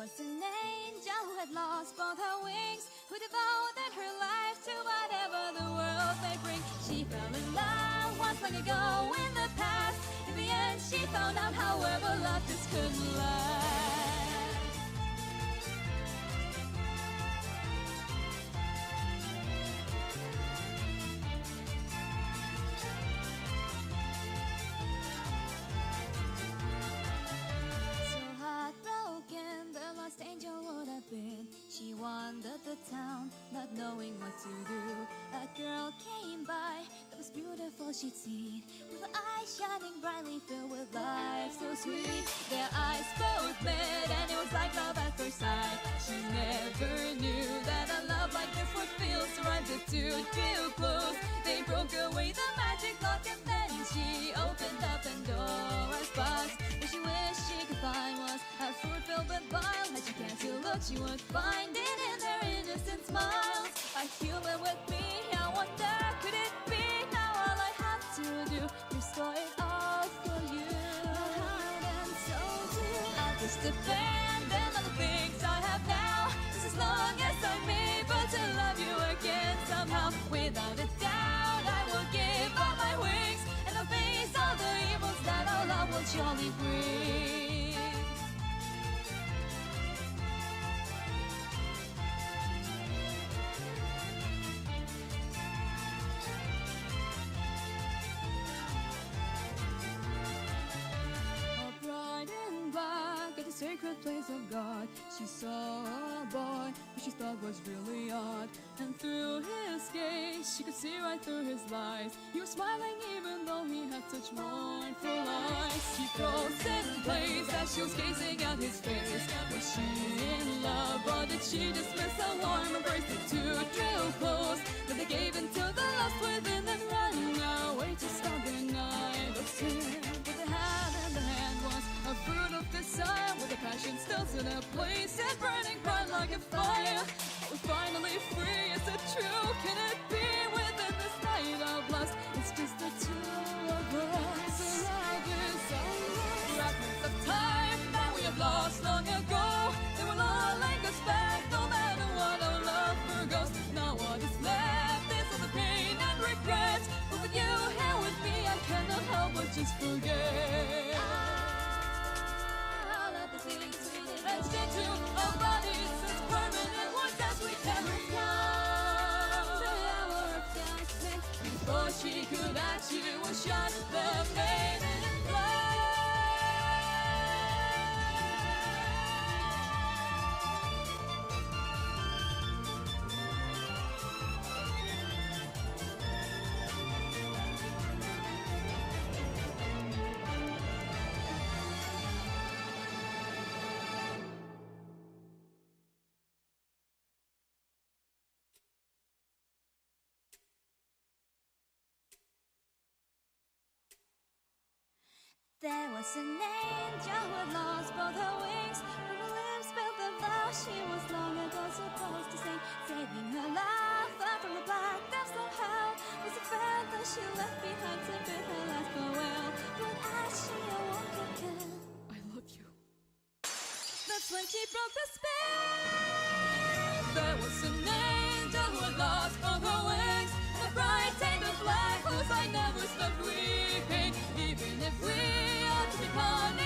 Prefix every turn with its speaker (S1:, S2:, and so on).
S1: was an angel who had lost both her wings, who devoted her life to whatever the world may bring. She fell in love once long ago in the past. In the end she found out, however, love just couldn't last. Angel would have been. She wandered the town, not knowing what to do. A girl came by that was beautiful she'd seen, with her eyes shining brightly, filled with life so sweet. Their eyes both met, and it was like love at first sight. She never knew that a love like this would feel so right. The two drew close, they broke away the magic lock, and then she opened up Pandora's box. What she wished she could find was a fruit filled with bile. Had she cared to look, she would find it in their innocent smiles. A human with me, I wonder, could it be? Now all I have to do is restore it all for you. My heart and soul to you. I'll just abandon all the things I have now, just as long as I'm able to love you again somehow. Without a doubt, I will give all my wings, and I'll face all the evils that our love will surely bring. Sacred place of God, she saw a boy who she thought was really odd, and through his gaze she could see right through his lies. He was smiling even though he had such mournful eyes. She froze in place as she was gazing at his face. Was she in love, or did she just miss a warm embrace? The two drew close, but they gave into the lust within and ran away to stop the night of sin. What they had in the hand was a fruit of desire, with a passion still to the place, and burning bright like a fire. We're finally free, is it true? Can it be within this night of lust? It's just the two of us. The love is unlost. Fragments of time that we have lost long ago, they will all link us back, no matter what our love forgoes. Now what is left is all the pain and regret, but with you here with me, I cannot help but just forget. Let's get to our bodies as permanent ones as we carry on. The hour of darkness, before she could ask, she was shot, the maiden in blood. There was an angel who had lost both her wings. From her lips spilled the vow she was long ago supposed to sing, saving her life from the black depths of hell. Was a feather she left behind to bid her last farewell. But as she awoke again, I love you. That's when she broke the spell. There was an angel who had lost both her wings. The bright taint of light whose I never stopped weeping. Even if we are to be parted,